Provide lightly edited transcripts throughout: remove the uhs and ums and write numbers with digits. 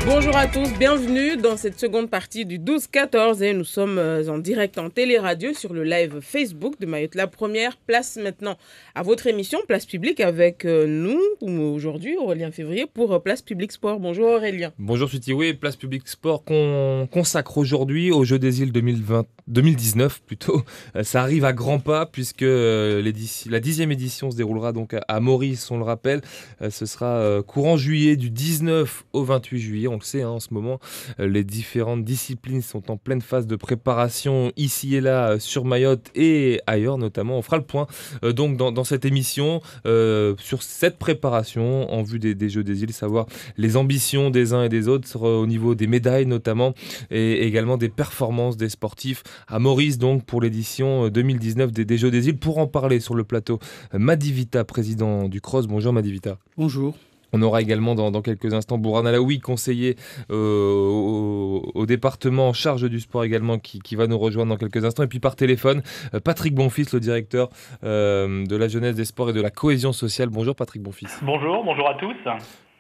Bonjour à tous, bienvenue dans cette seconde partie du 12-14 et nous sommes en direct en télé-radio sur le live Facebook de Mayotte La Première. Place maintenant à votre émission Place Publique avec nous aujourd'hui Aurélien Février pour Place Publique Sport. Bonjour Aurélien. Bonjour Suti, oui, Place Publique Sport qu'on consacre aujourd'hui aux Jeux des îles 2019 plutôt. Ça arrive à grands pas puisque la 10e édition se déroulera donc à Maurice, on le rappelle. Ce sera courant juillet du 19 au 28 juillet. On le sait, en ce moment, les différentes disciplines sont en pleine phase de préparation ici et là sur Mayotte et ailleurs notamment. On fera le point donc dans cette émission sur cette préparation en vue des Jeux des îles, savoir les ambitions des uns et des autres au niveau des médailles notamment et également des performances des sportifs à Maurice donc pour l'édition 2019 des Jeux des îles. Pour en parler sur le plateau, Madi Vita, président du CROSS. Bonjour Madi Vita. Bonjour. On aura également dans quelques instants Bourhan Alaoui, conseiller au département en charge du sport également, qui va nous rejoindre dans quelques instants. Et puis par téléphone, Patrick Bonfils, le directeur de la jeunesse, des sports et de la cohésion sociale. Bonjour Patrick Bonfils. Bonjour à tous.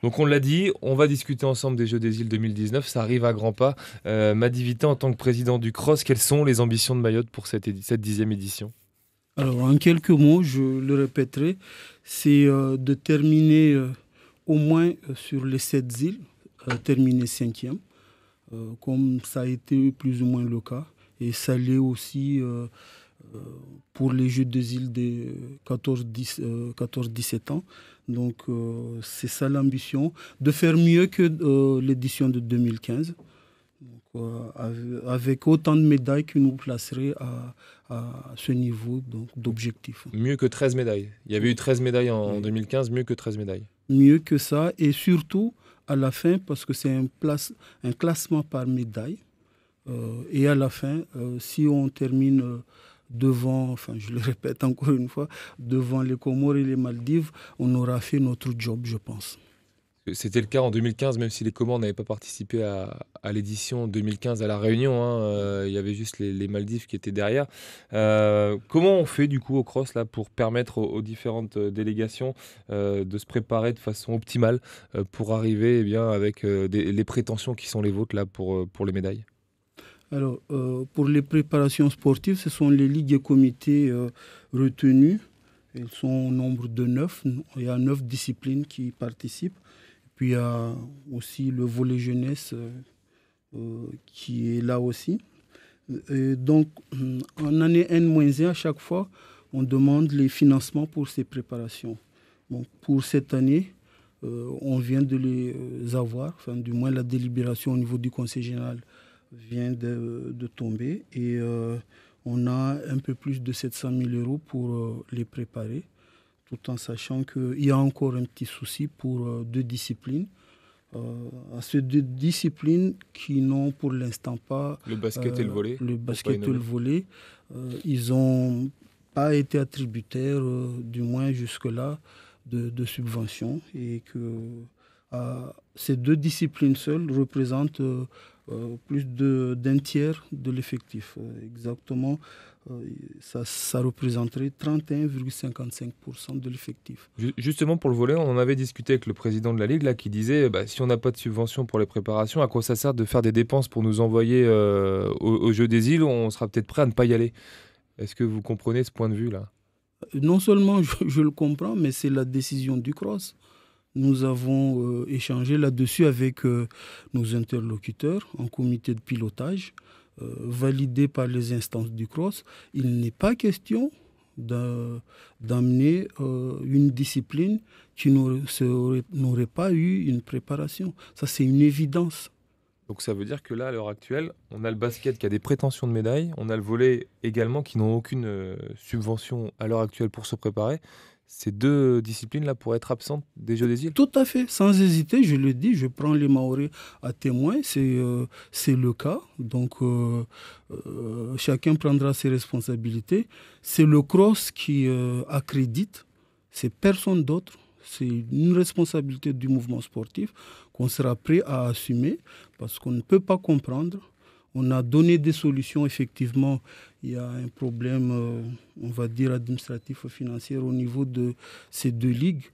Donc on l'a dit, on va discuter ensemble des Jeux des îles 2019, ça arrive à grands pas. Madi Vita, en tant que président du CROSS, quelles sont les ambitions de Mayotte pour cette 10e édition ? Alors en quelques mots, je le répéterai, c'est de terminer au moins sur les 7 îles, terminer 5e, comme ça a été plus ou moins le cas. Et ça l'est aussi pour les Jeux des îles des 14-17 ans. Donc c'est ça l'ambition, de faire mieux que l'édition de 2015. Donc, avec autant de médailles qui nous placerait à ce niveau donc, d'objectif. Mieux que 13 médailles. Il y avait eu 13 médailles en 2015, mieux que 13 médailles. Mieux que ça, et surtout à la fin, parce que c'est un classement par médaille. Et à la fin, si on termine devant, enfin je le répète encore une fois, devant les Comores et les Maldives, on aura fait notre job, je pense. C'était le cas en 2015, même si les Comores n'avaient pas participé à l'édition 2015 à La Réunion. Il y avait juste les Maldives qui étaient derrière. Comment on fait du coup au CROSS là, pour permettre aux différentes délégations de se préparer de façon optimale pour arriver avec les prétentions qui sont les vôtres là, pour les médailles ? Alors, pour les préparations sportives, ce sont les ligues et comités retenus. Ils sont au nombre de 9. Il y a 9 disciplines qui participent. Puis il y a aussi le volley jeunesse qui est là aussi. Et donc, en année N-1, à chaque fois, on demande les financements pour ces préparations. Bon, pour cette année, on vient de les avoir. Enfin, du moins, la délibération au niveau du Conseil général vient de tomber. Et on a un peu plus de 700 000 € pour les préparer, tout en sachant qu'il y a encore un petit souci pour 2 disciplines. À ces 2 disciplines qui n'ont pour l'instant pas... Le basket et le volley. Le basket et le volley. Ils n'ont pas été attributaires, du moins jusque-là, de subventions. Et que ces 2 disciplines seules représentent plus d'un tiers de l'effectif. Exactement, ça représenterait 31,55% de l'effectif. Justement, pour le volley, on en avait discuté avec le président de la Ligue là, qui disait si on n'a pas de subvention pour les préparations, à quoi ça sert de faire des dépenses pour nous envoyer aux Jeux des îles ? On sera peut-être prêt à ne pas y aller. Est-ce que vous comprenez ce point de vue-là ? Non seulement je le comprends, mais c'est la décision du CROSS. Nous avons échangé là-dessus avec nos interlocuteurs en comité de pilotage, validé par les instances du CROSS. Il n'est pas question d'amener une discipline qui n'aurait pas eu une préparation. Ça, c'est une évidence. Donc ça veut dire que là, à l'heure actuelle, on a le basket qui a des prétentions de médailles, on a le volley également qui n'ont aucune subvention à l'heure actuelle pour se préparer. Ces 2 disciplines-là pourraient être absentes des Jeux des îles ? Tout à fait, sans hésiter, je le dis, je prends les Maoris à témoin, c'est le cas. Donc, chacun prendra ses responsabilités. C'est le CROSS qui accrédite, c'est personne d'autre. C'est une responsabilité du mouvement sportif qu'on sera prêt à assumer parce qu'on ne peut pas comprendre. On a donné des solutions, effectivement. Il y a un problème, on va dire, administratif ou financier au niveau de ces 2 ligues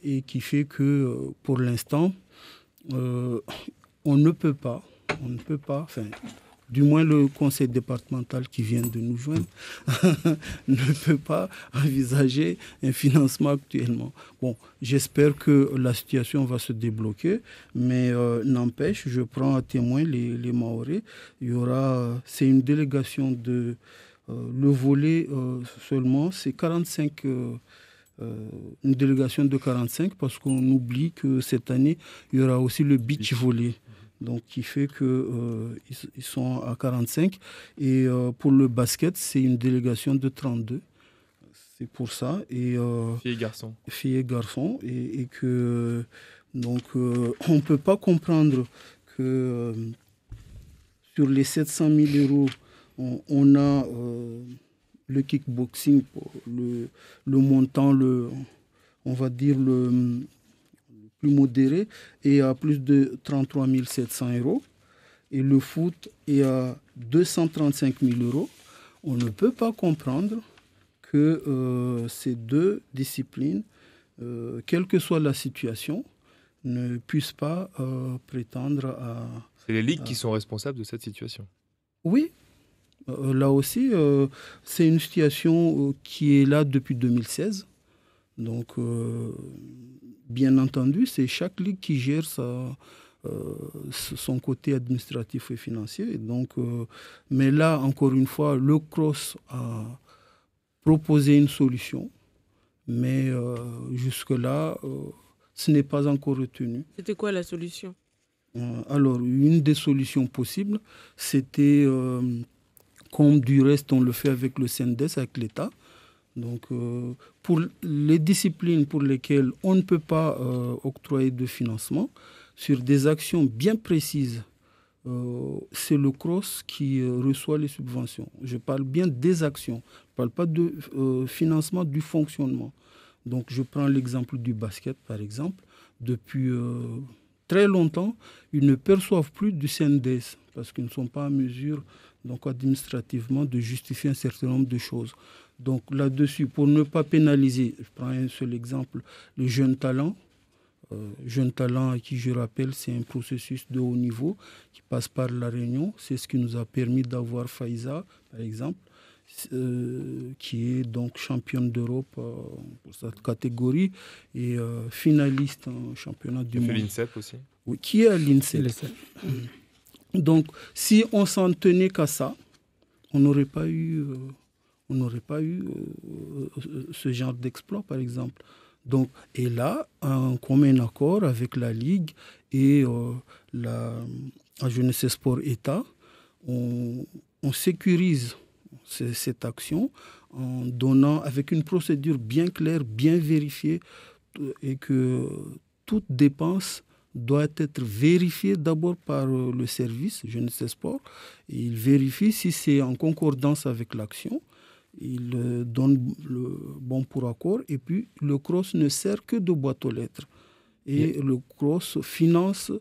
et qui fait que, pour l'instant, on ne peut pas, enfin, du moins le conseil départemental qui vient de nous joindre, ne peut pas envisager un financement actuellement. Bon, j'espère que la situation va se débloquer, mais n'empêche, je prends à témoin les Mahorais. C'est une délégation de... le volley seulement, c'est 45... une délégation de 45 parce qu'on oublie que cette année, il y aura aussi le beach volley. Donc, qui fait qu'ils sont à 45. Et pour le basket, c'est une délégation de 32. C'est pour ça. Et, filles et garçons. Filles et garçons. Et que, donc, on ne peut pas comprendre que sur les 700 000 euros, on a le kickboxing, le montant, on va dire le plus modéré, est à plus de 33 700 euros. Et le foot est à 235 000 euros. On ne peut pas comprendre que ces deux disciplines, quelle que soit la situation, ne puissent pas prétendre à... C'est les ligues qui sont responsables de cette situation. Oui. Là aussi, c'est une situation qui est là depuis 2016. Donc, bien entendu, c'est chaque ligue qui gère son côté administratif et financier. Et donc, mais là, encore une fois, le CROSS a proposé une solution. Mais jusque-là, ce n'est pas encore retenu. C'était quoi la solution ? Alors, une des solutions possibles, c'était... comme du reste, on le fait avec le CNDES, avec l'État. Donc, pour les disciplines pour lesquelles on ne peut pas octroyer de financement, sur des actions bien précises, c'est le CROSS qui reçoit les subventions. Je parle bien des actions, je ne parle pas de financement du fonctionnement. Donc, je prends l'exemple du basket, par exemple. Depuis très longtemps, ils ne perçoivent plus du CNDES parce qu'ils ne sont pas en mesure, donc administrativement, de justifier un certain nombre de choses. Donc là-dessus, pour ne pas pénaliser, je prends un seul exemple, les jeunes talents. Jeunes talents, à qui je rappelle, c'est un processus de haut niveau qui passe par la Réunion. C'est ce qui nous a permis d'avoir Faïza, par exemple, qui est donc championne d'Europe pour cette catégorie et finaliste en championnat du monde. l'INSEP aussi. Oui, qui est à l'INSEP. Donc, si on s'en tenait qu'à ça, on n'aurait pas eu ce genre d'exploit, par exemple. Donc, et là, en commun accord avec la Ligue et la Jeunesse et Sport État, on sécurise cette action en donnant, avec une procédure bien claire, bien vérifiée, et que toute dépense doit être vérifiée d'abord par le service Jeunesse et Sport. Il vérifie si c'est en concordance avec l'action. Il donne le bon pour accord et puis le CROSS ne sert que de boîte aux lettres. Et le CROSS finance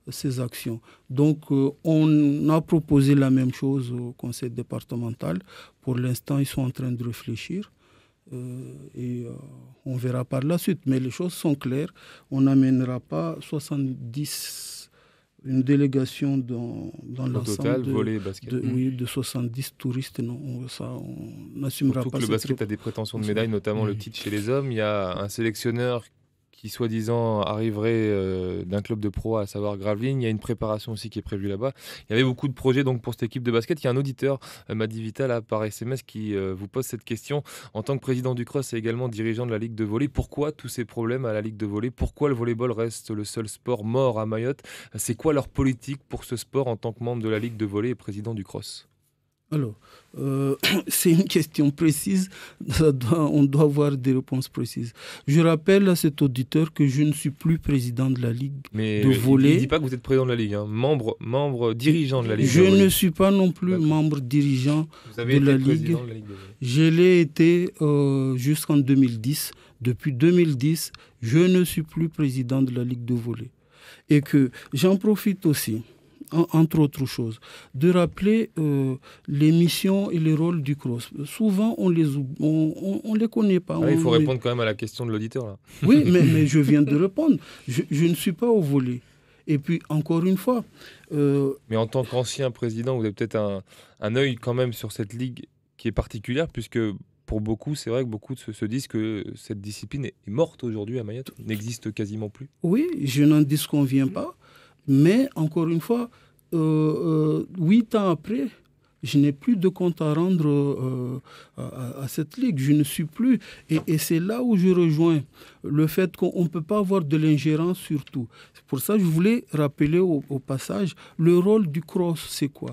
ces actions. Donc, on a proposé la même chose au conseil départemental. Pour l'instant, ils sont en train de réfléchir et on verra par la suite. Mais les choses sont claires. On n'amènera pas 70... une délégation dans l'ensemble de 70 touristes. Non, ça, on n'assumera Surtout pas. Que le basket a des prétentions de médailles, notamment le titre chez les hommes. Il y a un sélectionneur qui, soi-disant, arriverait d'un club de pro, à savoir Gravelines. Il y a une préparation aussi qui est prévue là-bas. Il y avait beaucoup de projets donc, pour cette équipe de basket. Il y a un auditeur, Madi Vital, par SMS, qui vous pose cette question. En tant que président du CROSS et également dirigeant de la Ligue de volley, pourquoi tous ces problèmes à la Ligue de volley ? Pourquoi le volleyball reste le seul sport mort à Mayotte ? C'est quoi leur politique pour ce sport en tant que membre de la Ligue de volley et président du CROSS ? Alors, c'est une question précise, on doit avoir des réponses précises. Je rappelle à cet auditeur que je ne suis plus président de la Ligue de volley. Il ne dit pas que vous êtes président de la Ligue, hein. membre dirigeant de la Ligue de volley. Je ne suis pas non plus membre dirigeant de la Ligue. Je l'ai été jusqu'en 2010. Depuis 2010, je ne suis plus président de la Ligue de volley. Et que j'en profite aussi, entre autres choses, de rappeler les missions et les rôles du CROSS. Souvent, on les connaît pas. Il faut répondre quand même à la question de l'auditeur. Là. Oui, mais je viens de répondre. Je ne suis pas au volley. Et puis, encore une fois... Mais en tant qu'ancien président, vous avez peut-être un œil quand même sur cette ligue qui est particulière, puisque pour beaucoup, c'est vrai que beaucoup se disent que cette discipline est morte aujourd'hui à Mayotte, n'existe quasiment plus. Oui, je n'en disconviens pas. Mais, encore une fois, 8 ans après... Je n'ai plus de compte à rendre à cette ligue. Je ne suis plus. Et c'est là où je rejoins le fait qu'on ne peut pas avoir de l'ingérence sur tout. C'est pour ça que je voulais rappeler au passage, le rôle du cross, c'est quoi?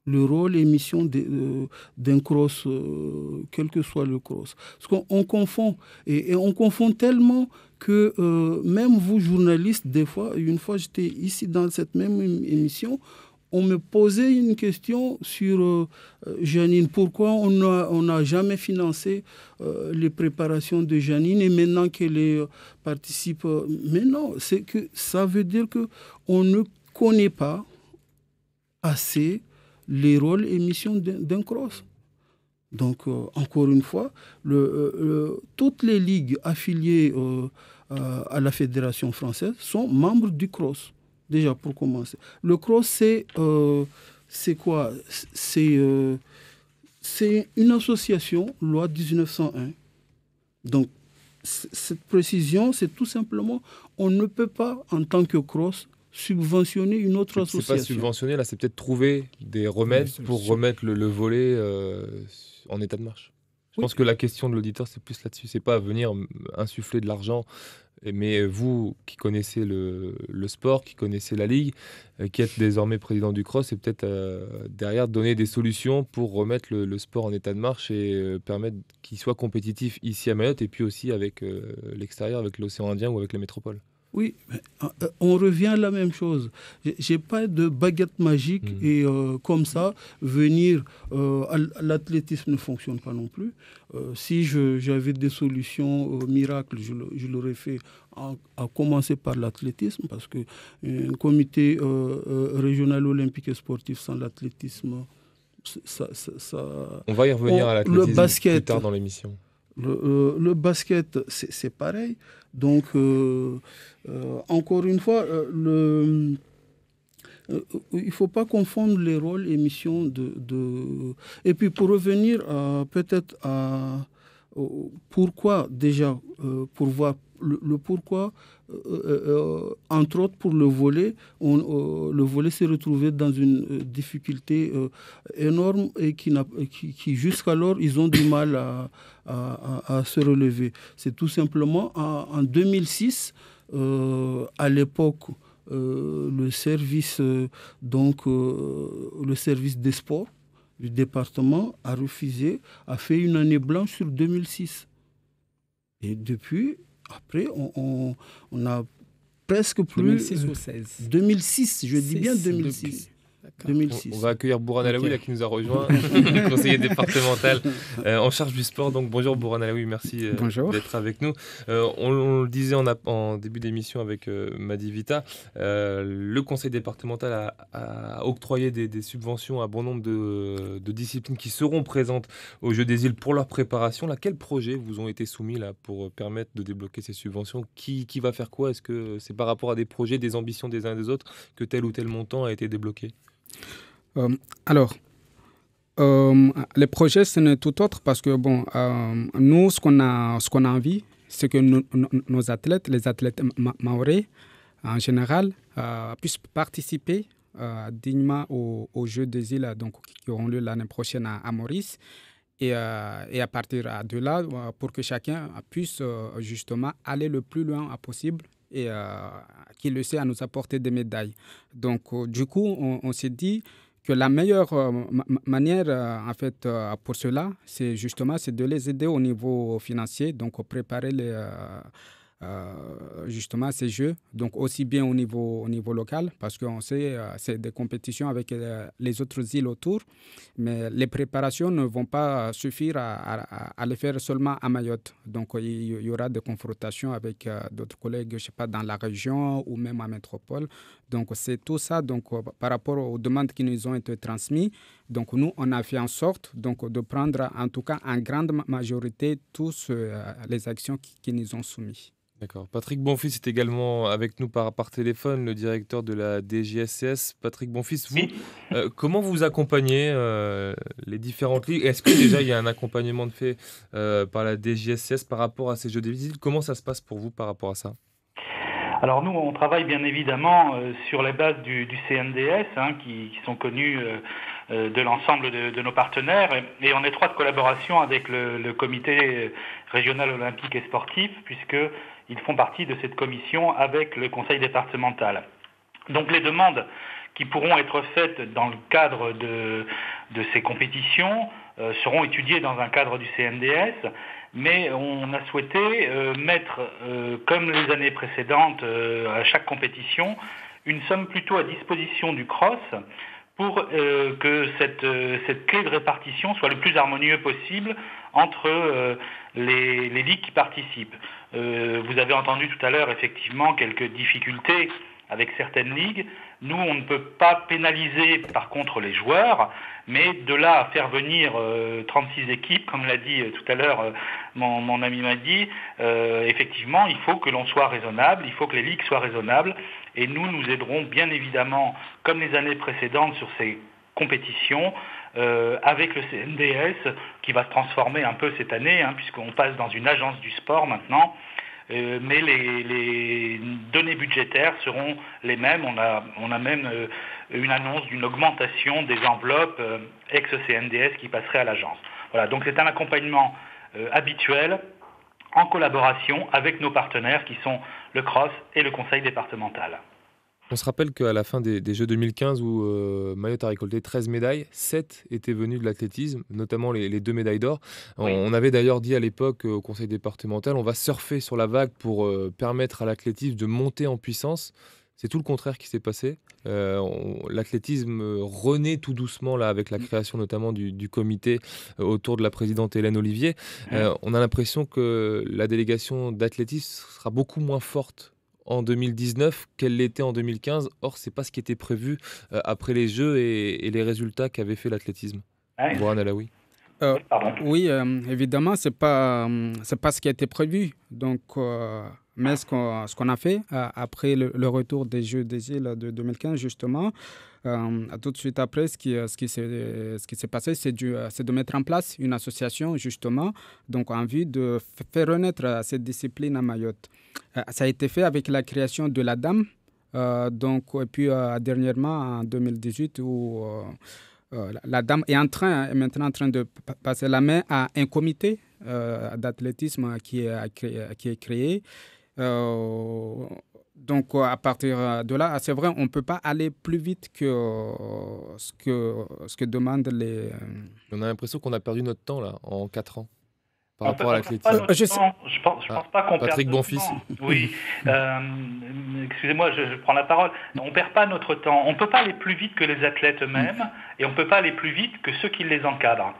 Le rôle et mission d'un cross, quel que soit le cross. Parce qu'on confond. Et on confond tellement que même vous, journalistes, des fois, une fois j'étais ici dans cette même émission, on me posait une question sur Janine. Pourquoi on n'a jamais financé les préparations de Janine et maintenant qu'elle participe... mais non, c'est que ça veut dire qu'on ne connaît pas assez les rôles et missions d'un cross. Donc, encore une fois, toutes les ligues affiliées à la Fédération française sont membres du cross. Déjà, pour commencer. Le cross, c'est quoi? C'est une association, loi 1901. Donc, cette précision, c'est tout simplement, on ne peut pas, en tant que cross, subventionner une autre association. C'est pas subventionner, là, c'est peut-être trouver des remèdes pour remettre le volley en état de marche. Je pense que la question de l'auditeur, c'est plus là-dessus. C'est pas venir insuffler de l'argent. Mais vous qui connaissez le sport, qui connaissez la Ligue, qui êtes désormais président du cross, c'est peut-être derrière donner des solutions pour remettre le sport en état de marche et permettre qu'il soit compétitif ici à Mayotte et puis aussi avec l'extérieur, avec l'océan Indien ou avec les métropoles. Oui, on revient à la même chose. Je n'ai pas de baguette magique et comme ça, venir... l'athlétisme ne fonctionne pas non plus. Si j'avais des solutions miracles, je l'aurais fait, à commencer par l'athlétisme, parce qu'un comité régional olympique et sportif sans l'athlétisme, ça... On va y revenir à l'athlétisme plus tard dans l'émission. Le basket, c'est pareil. Donc, encore une fois, il ne faut pas confondre les rôles et missions Et puis, pour revenir peut-être pourquoi, déjà, pour voir le pourquoi, entre autres pour le volley, le volley s'est retrouvé dans une difficulté énorme et qui jusqu'alors, ils ont du mal à se relever. C'est tout simplement en 2006, à l'époque, le service des sports du département a refusé, a fait une année blanche sur 2006. Et depuis, après, on a presque plus... 2006 ou 16 2006, je dis bien 2006. 2006. On va accueillir Bourhan Alaoui là, qui nous a rejoint, conseiller départemental en charge du sport. Donc bonjour Bourhan Alaoui, merci d'être avec nous. On le disait en début d'émission avec Madi Vita, le conseil départemental a octroyé des subventions à bon nombre de disciplines qui seront présentes aux Jeux des îles pour leur préparation. Là, quels projets vous ont été soumis là, pour permettre de débloquer ces subventions? Qui va faire quoi? Est-ce que c'est par rapport à des projets, des ambitions des uns et des autres que tel ou tel montant a été débloqué? Les projets, ce n'est tout autre parce que, nous, ce qu'on a envie, c'est que nos athlètes, les athlètes maorais, en général, puissent participer dignement aux Jeux des îles qui auront lieu l'année prochaine à Maurice. Et à partir de là, pour que chacun puisse justement aller le plus loin possible et qui le sait à nous apporter des médailles. Donc, du coup, on s'est dit que la meilleure manière, pour cela, c'est de les aider au niveau financier, donc préparer justement ces jeux, donc aussi bien au niveau local, parce qu'on sait c'est des compétitions avec les autres îles autour, mais les préparations ne vont pas suffire à les faire seulement à Mayotte. Donc il y aura des confrontations avec d'autres collègues, je sais pas, dans la région ou même en métropole. Donc c'est tout ça, donc par rapport aux demandes qui nous ont été transmises. Donc nous, on a fait en sorte de prendre en tout cas en grande majorité tous les actions qui nous ont soumises. D'accord. Patrick Bonfils est également avec nous par téléphone, le directeur de la DGSCS. Patrick Bonfils, vous, comment vous accompagnez les différentes ligues? Est-ce que déjà il y a un accompagnement de fait par la DGSCS par rapport à ces jeux difficiles? Comment ça se passe pour vous par rapport à ça? Alors nous, on travaille bien évidemment sur les bases du CNDS, qui sont connus de l'ensemble de nos partenaires, et en étroite collaboration avec le comité régional olympique et sportif, puisqu'ils font partie de cette commission avec le conseil départemental. Donc les demandes qui pourront être faites dans le cadre de ces compétitions seront étudiées dans un cadre du CNDS, mais on a souhaité mettre, comme les années précédentes, à chaque compétition, une somme plutôt à disposition du CROSS pour que cette clé de répartition soit le plus harmonieux possible entre les ligues qui participent. Vous avez entendu tout à l'heure effectivement quelques difficultés avec certaines ligues. Nous, on ne peut pas pénaliser par contre les joueurs, mais de là à faire venir 36 équipes, comme l'a dit tout à l'heure mon ami m'a dit, effectivement, il faut que l'on soit raisonnable, il faut que les ligues soient raisonnables, et nous aiderons bien évidemment, comme les années précédentes, sur ces compétitions, avec le CNDS, qui va se transformer un peu cette année, puisqu'on passe dans une agence du sport maintenant. Mais les données budgétaires seront les mêmes. On a même une annonce d'une augmentation des enveloppes ex-CNDS qui passerait à l'agence. Voilà, donc c'est un accompagnement habituel en collaboration avec nos partenaires qui sont le CROSS et le conseil départemental. On se rappelle qu'à la fin des Jeux 2015, où Mayotte a récolté 13 médailles, 7 étaient venues de l'athlétisme, notamment les 2 médailles d'or. Oui. On avait d'ailleurs dit à l'époque au conseil départemental, on va surfer sur la vague pour permettre à l'athlétisme de monter en puissance. C'est tout le contraire qui s'est passé. L'athlétisme renaît tout doucement là, avec la création notamment du comité autour de la présidente Hélène Olivier. On a l'impression que la délégation d'athlétisme sera beaucoup moins forte en 2019 qu'elle l'était en 2015. Or, ce n'est pas ce qui était prévu après les Jeux et les résultats qu'avait fait l'athlétisme. Boran Alaoui. Oui, évidemment, ce n'est pas ce qui a été prévu. Donc, mais ce qu'on a fait après le retour des Jeux des îles de 2015, justement, tout de suite après, ce qui s'est passé, c'est de mettre en place une association, justement, donc en vue de faire renaître cette discipline à Mayotte. Ça a été fait avec la création de la Dame, et puis dernièrement en 2018, où la Dame est maintenant en train de passer la main à un comité d'athlétisme qui est créé. Donc, à partir de là, c'est vrai, on ne peut pas aller plus vite que ce que demandent les... On a l'impression qu'on a perdu notre temps, là, en 4 ans, par rapport à l'athlétisme. Je pense pas qu'on perd Patrick notre Bonfils. temps. Oui, excusez-moi, je prends la parole. On ne perd pas notre temps. On ne peut pas aller plus vite que les athlètes eux-mêmes, et on ne peut pas aller plus vite que ceux qui les encadrent.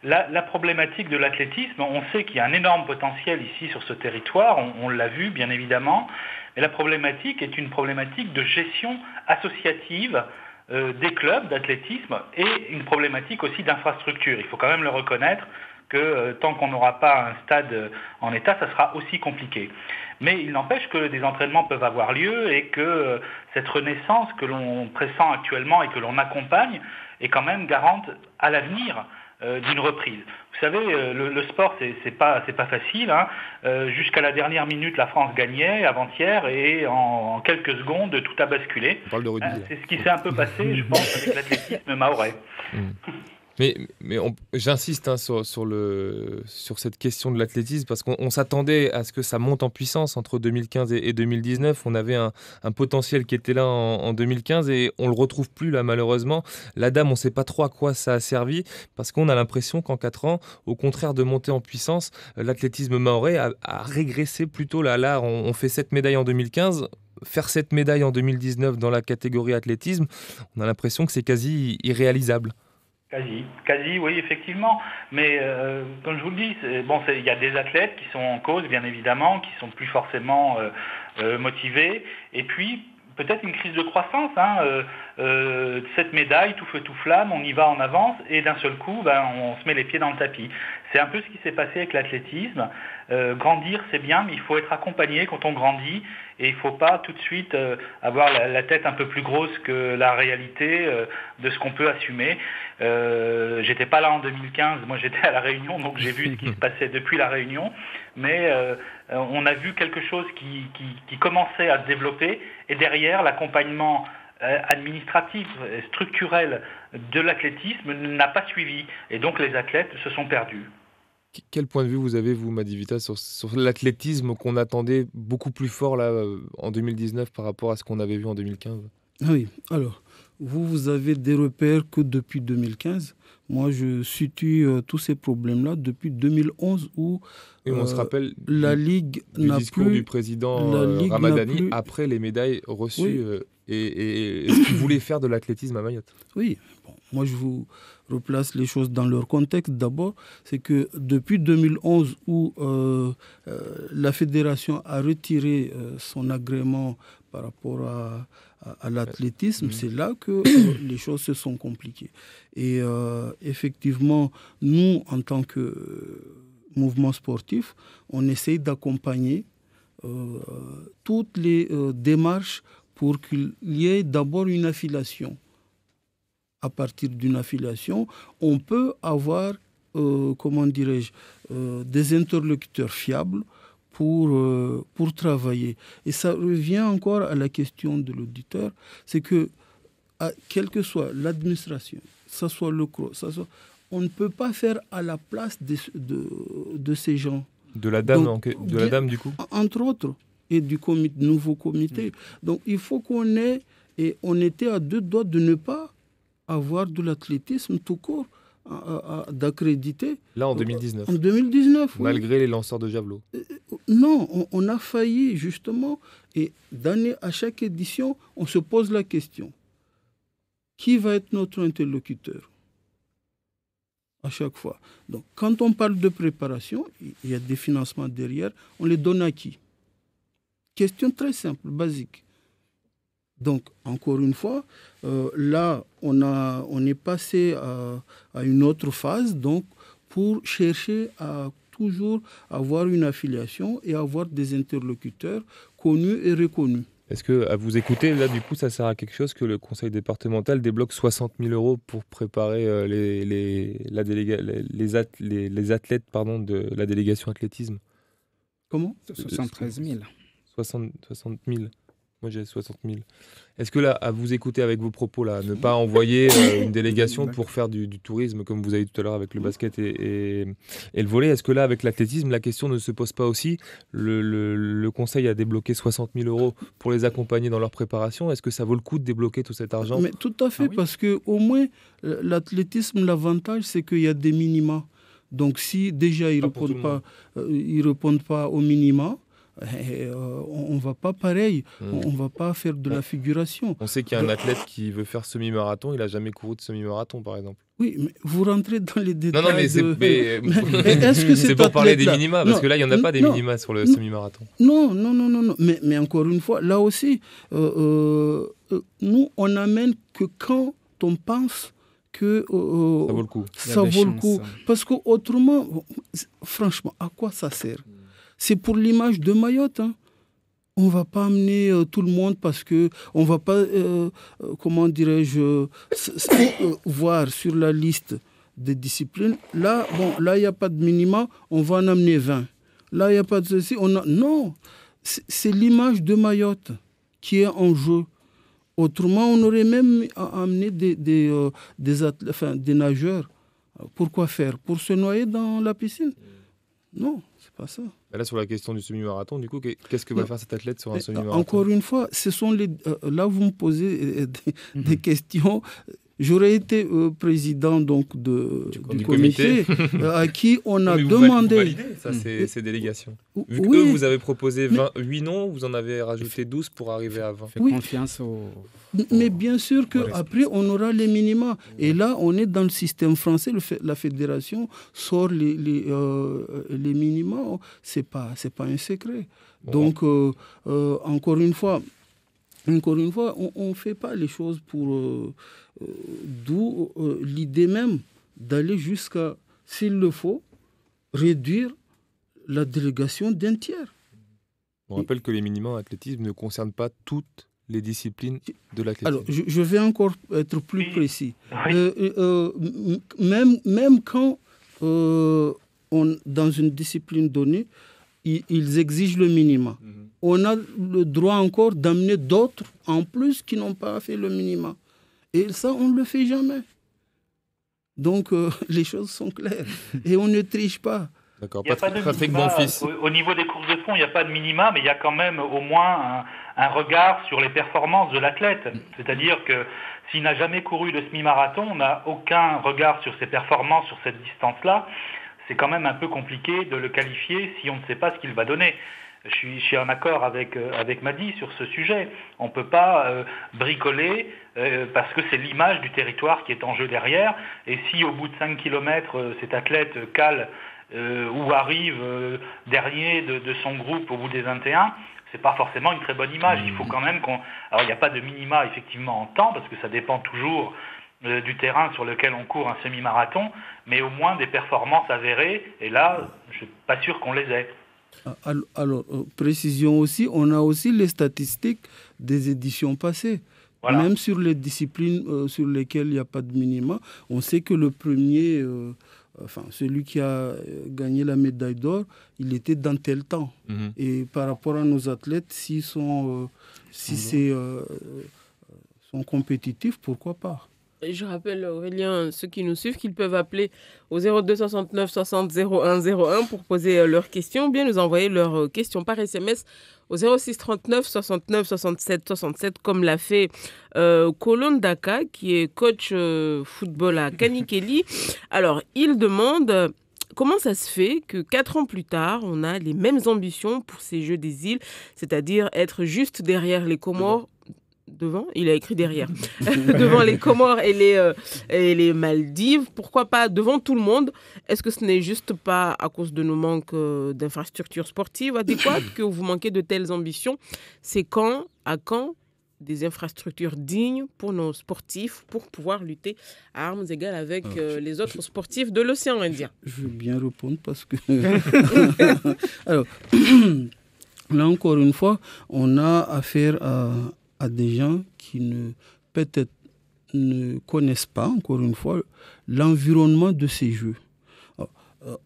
La problématique de l'athlétisme, on sait qu'il y a un énorme potentiel ici sur ce territoire, on l'a vu bien évidemment, mais la problématique est une problématique de gestion associative des clubs d'athlétisme et une problématique aussi d'infrastructure. Il faut quand même le reconnaître que tant qu'on n'aura pas un stade en état, ça sera aussi compliqué. Mais il n'empêche que des entraînements peuvent avoir lieu et que cette renaissance que l'on pressent actuellement et que l'on accompagne est quand même garante à l'avenir d'une reprise. Vous savez, le sport, c'est pas facile. Jusqu'à la dernière minute, la France gagnait avant-hier et en quelques secondes, tout a basculé. On parle de rugby. C'est ce qui s'est un peu passé, je pense, avec l'athlétisme mahorais. Mais j'insiste sur cette question de l'athlétisme parce qu'on s'attendait à ce que ça monte en puissance entre 2015 et 2019. On avait un potentiel qui était là en 2015 et on ne le retrouve plus là malheureusement. La Dame, on ne sait pas trop à quoi ça a servi parce qu'on a l'impression qu'en 4 ans, au contraire de monter en puissance, l'athlétisme mahorais a régressé plutôt. Là, on fait 7 médailles en 2015. Faire 7 médailles en 2019 dans la catégorie athlétisme, on a l'impression que c'est quasi irréalisable. Quasi, oui, effectivement. Mais comme je vous le dis, il y a des athlètes qui sont en cause, bien évidemment, qui sont plus forcément motivés. Et puis, peut-être une crise de croissance. Cette médaille, tout feu, tout flamme, on y va en avance et d'un seul coup, on se met les pieds dans le tapis. C'est un peu ce qui s'est passé avec l'athlétisme. Grandir, c'est bien, mais il faut être accompagné quand on grandit et il ne faut pas tout de suite avoir la tête un peu plus grosse que la réalité de ce qu'on peut assumer. J'étais pas là en 2015, moi j'étais à La Réunion, donc j'ai vu ce qui se passait depuis La Réunion, mais on a vu quelque chose qui commençait à se développer, et derrière l'accompagnement administratif, structurel de l'athlétisme n'a pas suivi, et donc les athlètes se sont perdus. Quel point de vue vous avez, vous, Madivita, sur l'athlétisme qu'on attendait beaucoup plus fort là, en 2019 par rapport à ce qu'on avait vu en 2015 ? Oui, alors, vous avez des repères que depuis 2015. Moi, je situe tous ces problèmes-là depuis 2011 où on se rappelle la Ligue du discours du président Ramadani après les médailles reçues et ce qu'il voulait faire de l'athlétisme à Mayotte. Oui, bon, moi je vous replace les choses dans leur contexte. D'abord, c'est que depuis 2011 où la fédération a retiré son agrément par rapport à l'athlétisme, c'est là que les choses se sont compliquées. Et effectivement, nous, en tant que mouvement sportif, on essaye d'accompagner toutes les démarches pour qu'il y ait d'abord une affiliation. À partir d'une affiliation, on peut avoir, des interlocuteurs fiables pour travailler. Et ça revient encore à la question de l'auditeur, c'est que, quelle que soit l'administration, ça soit le CRO, on ne peut pas faire à la place de ces gens. De la dame, la dame du coup ? Entre autres, et du nouveau comité. Donc il faut qu'on ait, et on était à deux doigts de ne pas avoir de l'athlétisme tout court d'accréditer. Là, en 2019. En 2019, malgré les lanceurs de javelot. Non, on a failli, justement. Et à chaque édition, on se pose la question. Qui va être notre interlocuteur ? À chaque fois. Donc, quand on parle de préparation, il y a des financements derrière. On les donne à qui ? Question très simple, basique. Donc, encore une fois, là, on est passé à une autre phase, donc, pour chercher à toujours avoir une affiliation et avoir des interlocuteurs connus et reconnus. Est-ce que, à vous écouter, là, du coup, ça sert à quelque chose que le conseil départemental débloque 60 000 € pour préparer les athlètes de la délégation athlétisme ? Comment ? 73 000. 60 000. Moi, j'ai 60 000. Est-ce que là, à vous écouter avec vos propos, là, ne pas envoyer une délégation pour faire du tourisme, comme vous avez dit tout à l'heure avec le basket et le volley, est-ce que là, avec l'athlétisme, la question ne se pose pas aussi ? Le conseil a débloqué 60 000 € pour les accompagner dans leur préparation. Est-ce que ça vaut le coup de débloquer tout cet argent ? Mais tout à fait, parce qu'au moins, l'athlétisme, l'avantage, c'est qu'il y a des minima. Donc, si déjà ils ne répondent pas aux minima, on ne va pas pareil, on ne va pas faire de la figuration. On sait qu'il y a un athlète qui veut faire semi-marathon, il n'a jamais couru de semi-marathon par exemple. Oui, mais vous rentrez dans les détails. Non, mais est-ce que c'est pour parler des minima, parce que là il n'y en a pas des minima sur le semi-marathon. Non. Mais encore une fois, là aussi, nous on n'amène que quand on pense que ça vaut le coup. Ça vaut le coup. Parce qu'autrement, franchement, à quoi ça sert ? C'est pour l'image de Mayotte. On ne va pas amener tout le monde parce qu'on ne va pas, voir sur la liste des disciplines. Là, il n'y a pas de minima, on va en amener 20. Là, il n'y a pas de ceci. Non, c'est l'image de Mayotte qui est en jeu. Autrement, on aurait même amené des nageurs. Pourquoi faire ? Pour se noyer dans la piscine ? Non, c'est pas ça. Là, sur la question du semi-marathon, du coup, qu'est-ce que va faire cet athlète sur un semi-marathon ? Encore une fois, là, vous me posez des questions. J'aurais été président donc, du comité à qui on a demandé... Vous validez ça, ces délégations. Vu que vous avez proposé 8 noms, vous en avez rajouté 12 pour arriver à 20. Faites confiance Mais bien sûr qu'après, on aura les minima. Et là, on est dans le système français. La fédération sort les minima. Ce n'est pas un secret. Bon. Donc, encore une fois, on ne fait pas les choses pour... d'où l'idée même d'aller jusqu'à, s'il le faut, réduire la délégation d'un tiers. On rappelle que les minima en athlétisme ne concernent pas toutes les disciplines de l'athlétisme. Alors, je vais encore être plus précis. Oui. Même quand, dans une discipline donnée, ils exigent le minima. On a le droit encore d'amener d'autres en plus qui n'ont pas fait le minima. Et ça, on ne le fait jamais. Donc, les choses sont claires. Et on ne triche pas. D'accord, Il n'y a pas de Patrick minima. Bonfils. Au niveau des courses de fond, il n'y a pas de minima, mais il y a quand même au moins un regard sur les performances de l'athlète. C'est-à-dire que s'il n'a jamais couru de semi-marathon, on n'a aucun regard sur ses performances sur cette distance-là. C'est quand même un peu compliqué de le qualifier si on ne sait pas ce qu'il va donner. Je suis en accord avec Madi sur ce sujet. On ne peut pas bricoler parce que c'est l'image du territoire qui est en jeu derrière. Et si au bout de 5 km, cet athlète cale ou arrive dernier de son groupe au bout des 21, c'est pas forcément une très bonne image. Il faut quand même Alors il n'y a pas de minima effectivement en temps parce que ça dépend toujours du terrain sur lequel on court un semi-marathon, mais au moins des performances avérées. Et là, je suis pas sûr qu'on les ait. Alors, précision aussi, on a aussi les statistiques des éditions passées. Voilà. Même sur les disciplines sur lesquelles il n'y a pas de minima, on sait que le premier, celui qui a gagné la médaille d'or, il était dans tel temps. Et par rapport à nos athlètes, s'ils sont compétitifs, pourquoi pas? Je rappelle, Aurélien, ceux qui nous suivent, qu'ils peuvent appeler au 02 69 60 01 01 pour poser leurs questions, ou bien nous envoyer leurs questions par SMS au 06 39 69 67 67, comme l'a fait Colon Daka, qui est coach football à Kanikeli. Alors, il demande... Comment ça se fait que 4 ans plus tard, on a les mêmes ambitions pour ces Jeux des îles, c'est-à-dire être juste derrière les Comores, devant, il a écrit derrière, devant les Comores et les Maldives, pourquoi pas devant tout le monde? Est-ce que ce n'est juste pas à cause de nos manques d'infrastructures sportives adéquates que vous manquez de telles ambitions? C'est à quand des infrastructures dignes pour nos sportifs pour pouvoir lutter à armes égales avec les autres sportifs de l'océan Indien? Je vais bien répondre parce que... Alors, là encore une fois, on a affaire à des gens qui peut-être ne connaissent pas, encore une fois, l'environnement de ces Jeux.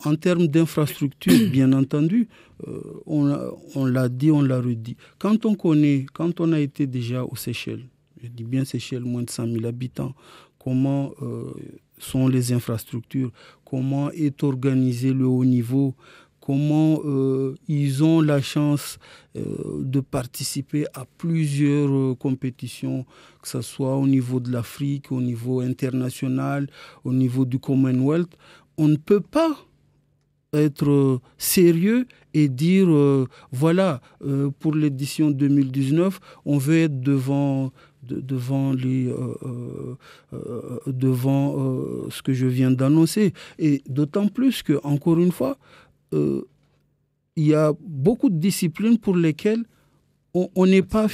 En termes d'infrastructure, bien entendu, on l'a dit, on l'a redit. Quand on a été déjà aux Seychelles, je dis bien Seychelles, moins de 100 000 habitants, comment sont les infrastructures, comment est organisé le haut niveau, comment ils ont la chance de participer à plusieurs compétitions, que ce soit au niveau de l'Afrique, au niveau international, au niveau du Commonwealth. On ne peut pas être sérieux et dire, voilà, pour l'édition 2019, on veut être devant ce que je viens d'annoncer. Et d'autant plus que, encore une fois, il y a beaucoup de disciplines pour lesquelles on n'est pas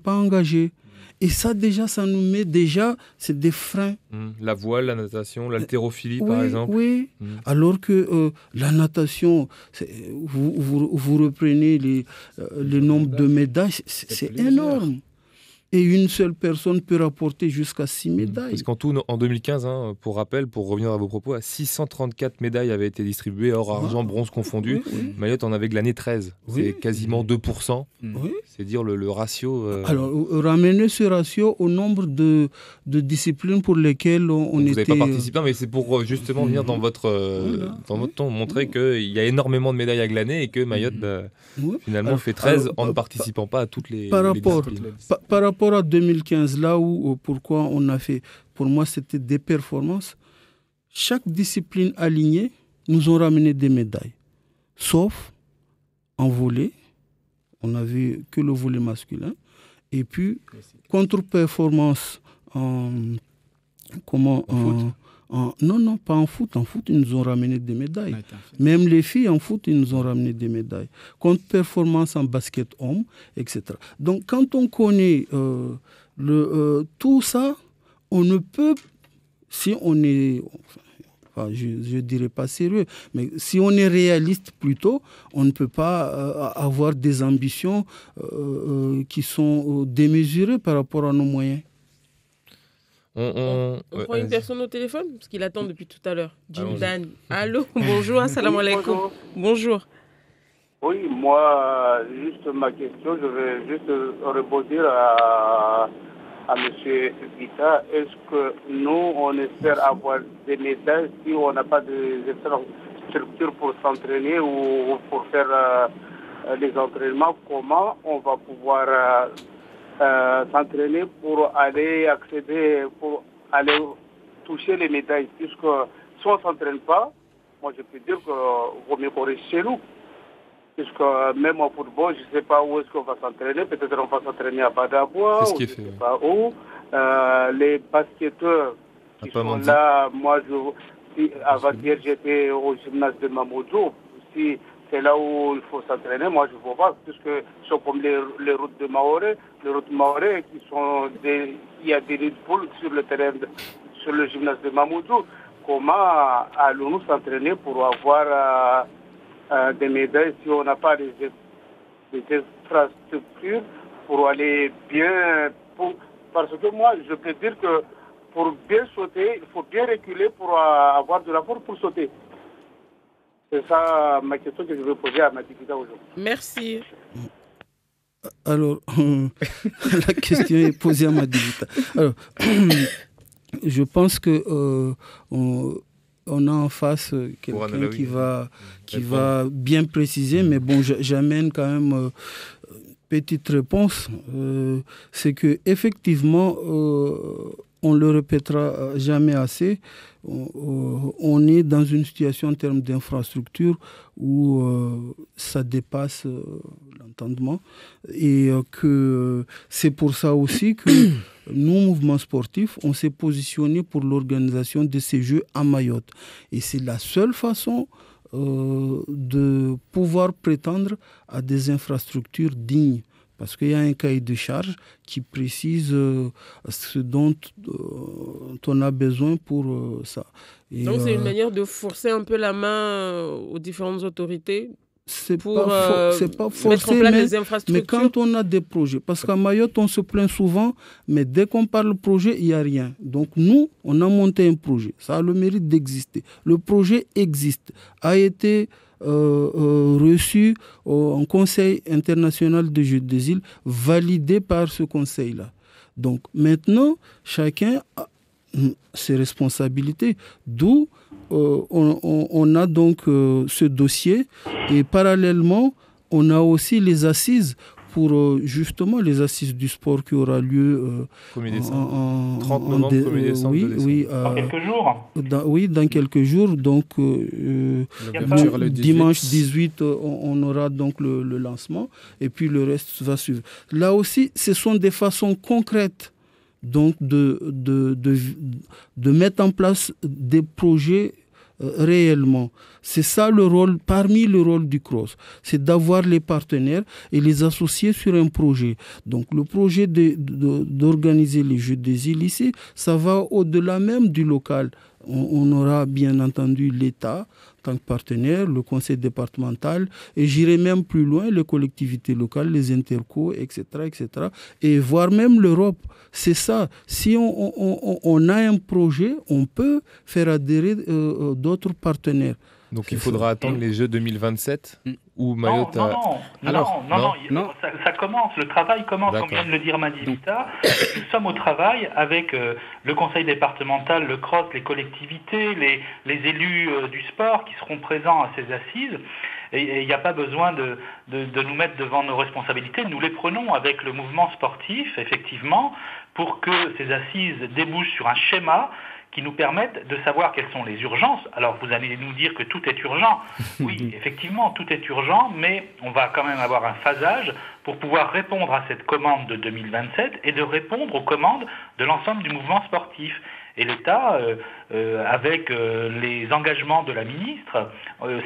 engagé. Et ça, déjà, ça nous met c'est des freins. La voile, la natation, l'haltérophilie, par exemple. Oui, alors que la natation, vous reprenez le nombre de médailles, c'est énorme. Et une seule personne peut rapporter jusqu'à 6 médailles. Parce qu'en tout, en 2015, pour rappel, pour revenir à vos propos, 634 médailles avaient été distribuées, or argent, bronze confondu. Oui. Mayotte en avait glané 13. Oui. C'est quasiment 2%. Oui. C'est dire le ratio. Alors, ramener ce ratio au nombre de disciplines pour lesquelles on était... Vous n'avez pas participé, mais c'est pour justement venir dans votre ton, montrer qu'il y a énormément de médailles à glaner et que Mayotte, finalement, fait 13 en ne participant pas à toutes les disciplines. Par rapport à 2015, là où pourquoi on a fait, pour moi c'était des performances. Chaque discipline alignée nous ont ramené des médailles, sauf en volley, on n'avait que le volley masculin, et puis contre-performance non, pas en foot. En foot, ils nous ont ramené des médailles. Même les filles en foot, ils nous ont ramené des médailles. Contre-performance en basket homme, etc. Donc, quand on connaît tout ça, on ne peut, si on est enfin, je ne dirais pas sérieux, mais si on est réaliste plutôt, on ne peut pas avoir des ambitions qui sont démesurées par rapport à nos moyens. On prend une personne au téléphone parce qu'il attend depuis tout à l'heure. Jindan. Allô, bonjour, assalamu alaikum. Bonjour. Oui, moi, juste ma question, je vais juste rebondir à M. Vita. Est-ce que nous, on espère avoir des médailles si on n'a pas de structure pour s'entraîner ou pour faire les entraînements? Comment on va pouvoir s'entraîner pour aller accéder, pour aller toucher les médailles? Puisque si on ne s'entraîne pas, moi je peux dire qu'il vaut mieux qu'on reste chez nous. Puisque même au football, je ne sais pas où est-ce qu'on va s'entraîner. Peut-être on va s'entraîner à Badabois, ou je ne sais pas où. Les basketteurs qui sont là, moi, avant-hier, j'étais au gymnase de Mamoudzou. Si c'est là où il faut s'entraîner, moi, je ne vois pas. Puisque ce sont comme les routes de Maoré. Les routes de Maoré, il y a des Red Bull sur le terrain, sur le gymnase de Mamoudzou. Comment allons-nous s'entraîner pour avoir des médailles si on n'a pas des infrastructures pour aller bien... Parce que moi, je peux dire que pour bien sauter, il faut bien reculer pour avoir de la force pour sauter. C'est ça ma question que je veux poser à Madibita aujourd'hui. Merci. Alors, la question est posée à Madibita. Alors, je pense que... on a en face quelqu'un qui va bien préciser, mais bon, j'amène quand même petite réponse. C'est que effectivement, on le répétera jamais assez. On est dans une situation en termes d'infrastructure où ça dépasse l'entendement et que c'est pour ça aussi que nous, mouvement sportif, on s'est positionné pour l'organisation de ces Jeux à Mayotte. Et c'est la seule façon de pouvoir prétendre à des infrastructures dignes. Parce qu'il y a un cahier de charge qui précise ce dont on a besoin pour ça. Et donc c'est une manière de forcer un peu la main aux différentes autorités c'est pour pas mettre en forcé, place des infrastructures. mais quand on a des projets, parce qu'à Mayotte, on se plaint souvent, mais dès qu'on parle de projet, il n'y a rien. Donc nous, on a monté un projet. Ça a le mérite d'exister. Le projet existe, a été reçu en Conseil international de jeux des îles, validé par ce conseil-là. Donc maintenant, chacun a ses responsabilités, d'où on a donc ce dossier et parallèlement, on a aussi les assises pour justement les assises du sport qui aura lieu 30 novembre, 1er décembre. Dans quelques jours. Dans quelques jours. Donc, dimanche 18, on aura donc le lancement et puis le reste va suivre. Là aussi, ce sont des façons concrètes donc de mettre en place des projets réellement. C'est ça le rôle, parmi le rôle du CROSS, c'est d'avoir les partenaires et les associer sur un projet. Donc le projet d'organiser les Jeux des îles ici, ça va au-delà même du local. On aura bien entendu l'État en tant que partenaire, le conseil départemental, et j'irai même plus loin, les collectivités locales, les intercos, etc., etc., et voire même l'Europe. C'est ça. Si on a un projet, on peut faire adhérer d'autres partenaires. Donc il faudra attendre les Jeux 2027 ou Mayotte non, ça commence, le travail commence, comme vient de le dire Madibita. Nous sommes au travail avec le conseil départemental, le CROSS, les collectivités, les élus du sport qui seront présents à ces assises. Et il n'y a pas besoin de nous mettre devant nos responsabilités. Nous les prenons avec le mouvement sportif, effectivement, pour que ces assises débouchent sur un schéma qui nous permettent de savoir quelles sont les urgences. Alors vous allez nous dire que tout est urgent. Oui, effectivement, tout est urgent, mais on va quand même avoir un phasage pour pouvoir répondre à cette commande de 2027 et de répondre aux commandes de l'ensemble du mouvement sportif. Et l'État, avec les engagements de la ministre,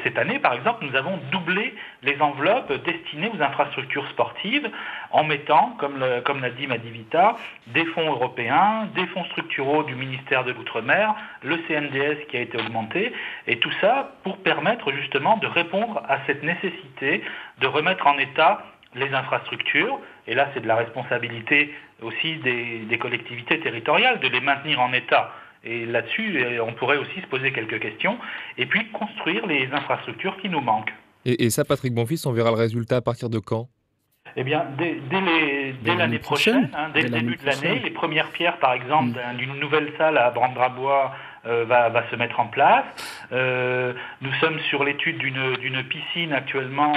cette année, par exemple, nous avons doublé les enveloppes destinées aux infrastructures sportives en mettant, comme l'a dit Madivita, des fonds européens, des fonds structuraux du ministère de l'Outre-mer, le CNDS qui a été augmenté, et tout ça pour permettre justement de répondre à cette nécessité de remettre en état les infrastructures, et là c'est de la responsabilité aussi des collectivités territoriales de les maintenir en état. Et là-dessus, on pourrait aussi se poser quelques questions, et puis construire les infrastructures qui nous manquent. Et ça, Patrick Bonfils, on verra le résultat à partir de quand ? Eh bien, dès l'année prochaine, dès le début de l'année, les premières pierres, par exemple, d'une nouvelle salle à Brandrabois va se mettre en place. Nous sommes sur l'étude d'une piscine actuellement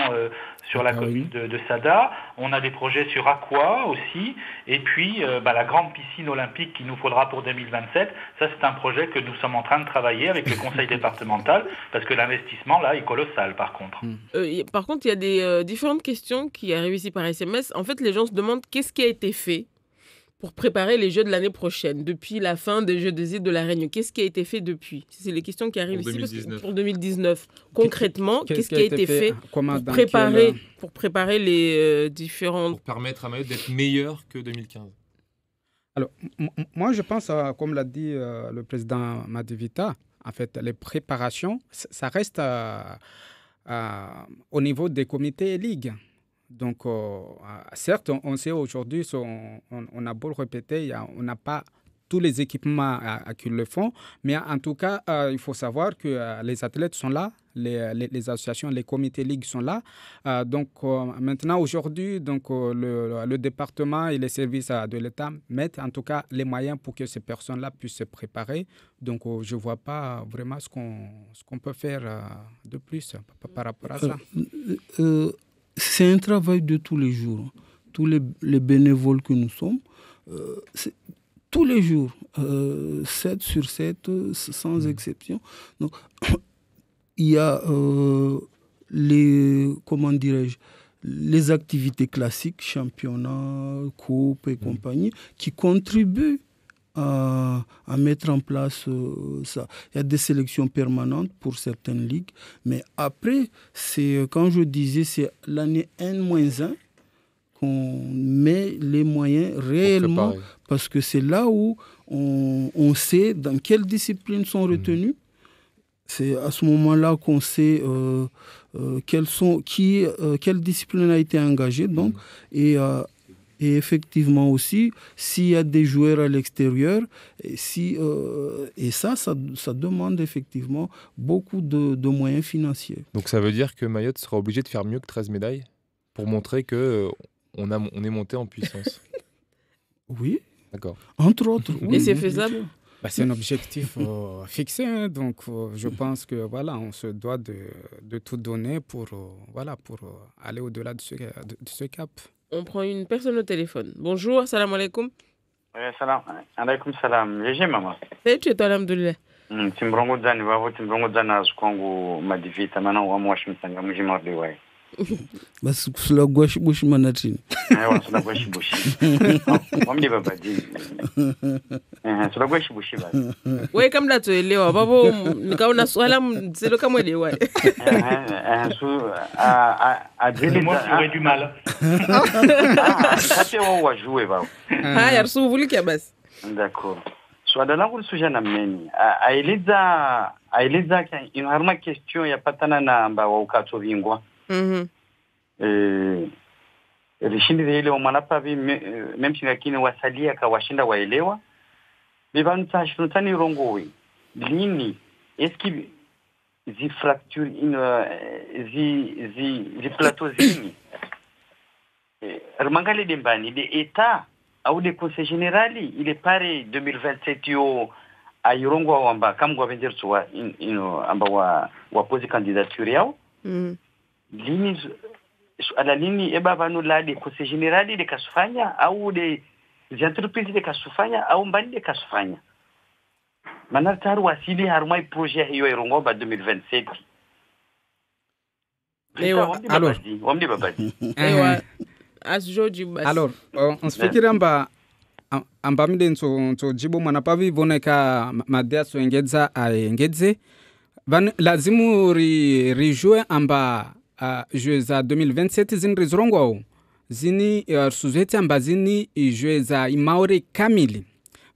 sur la commune de Sada. On a des projets sur Aqua aussi. Et puis, la grande piscine olympique qu'il nous faudra pour 2027, ça c'est un projet que nous sommes en train de travailler avec le conseil départemental, parce que l'investissement là est colossal par contre. Par contre, il y a des différentes questions qui arrivent ici par SMS. En fait, les gens se demandent qu'est-ce qui a été fait pour préparer les Jeux de l'année prochaine, depuis la fin des Jeux des îles de la Réunion. Qu'est-ce qui a été fait depuis ? C'est les questions qui arrivent ici pour 2019. Concrètement, qu'est-ce qui a été fait pour préparer les différentes... Pour permettre à Mayotte d'être meilleur que 2015 ? Alors, moi, je pense, comme l'a dit le président Madivita, en fait, les préparations, ça reste au niveau des comités et ligues. Donc, certes, on sait aujourd'hui, on a beau le répéter, on n'a pas tous les équipements qui le font, mais en tout cas, il faut savoir que les athlètes sont là, les associations, les comités ligues sont là. Donc, maintenant, aujourd'hui, le département et les services de l'État mettent en tout cas les moyens pour que ces personnes-là puissent se préparer. Donc, je ne vois pas vraiment ce qu'on peut faire de plus par rapport à ça. C'est un travail de tous les jours. Tous les bénévoles que nous sommes, tous les jours, 7 sur 7, sans exception. Donc, il y a les activités classiques, championnats, coupes et compagnie, qui contribuent à mettre en place ça. Il y a des sélections permanentes pour certaines ligues, mais après, quand je disais, c'est l'année N-1 qu'on met les moyens réellement, parce que c'est là où on sait dans quelles disciplines sont retenues. C'est à ce moment-là qu'on sait quelle discipline a été engagée. Donc, et effectivement aussi, s'il y a des joueurs à l'extérieur, et ça demande effectivement beaucoup de moyens financiers. Donc ça veut dire que Mayotte sera obligé de faire mieux que 13 médailles pour montrer qu'on est monté en puissance. Oui. D'accord. Entre autres. Oui, et c'est faisable ? C'est un objectif fixé, donc je pense que on se doit de tout donner pour aller au-delà de ce cap. On prend une personne au téléphone. Bonjour, salam alaikum. Salam alaikum salam. Jeje mama. Tu es alhamdulillah. Timbrongo dzani vavo timbrongo dzana azukwangu Madivita mana wa mwashimsanga mujimordi wai. Basi kusula gwashi bushi manatini. Aiwa sula gwashi bushi. Wamdi baba dini. Sula gwashi bushi baba. Wewe kama tuelewa babo nikaona swala mzelo kama elewa. Moi qui aurais du mal. Kati wa jouer baba. Haya rusuvulike basi. D'accord. Swala langu lisuja na meni. Aeleza in harma question ya patana na amba wa ukato vingwa. Rishindi ile umanapa memsi ngakini wasalia kawashinda waelewa bivanu tashunutani rongowe lini eski zi fracture zi plateau zini remangale dembani de état au de conseil général il est paré 2027 yo ayirongo wamba kamgwa vendertswa amba wa poser candidature yao lini ala nini banu la de conseil général de kasufanya au des entreprises de kasufanya au mbani de kasufanya manar taru wasili harmai projet hiyo irongo ba 2027 alors on se fikira mba ambamile nso jibo mwanapavi voneka madea so engedza engedze lazimu rijue amba jeux za 2027 zini rizrongwao zini suzeti amba zini jeux za imaore kamili.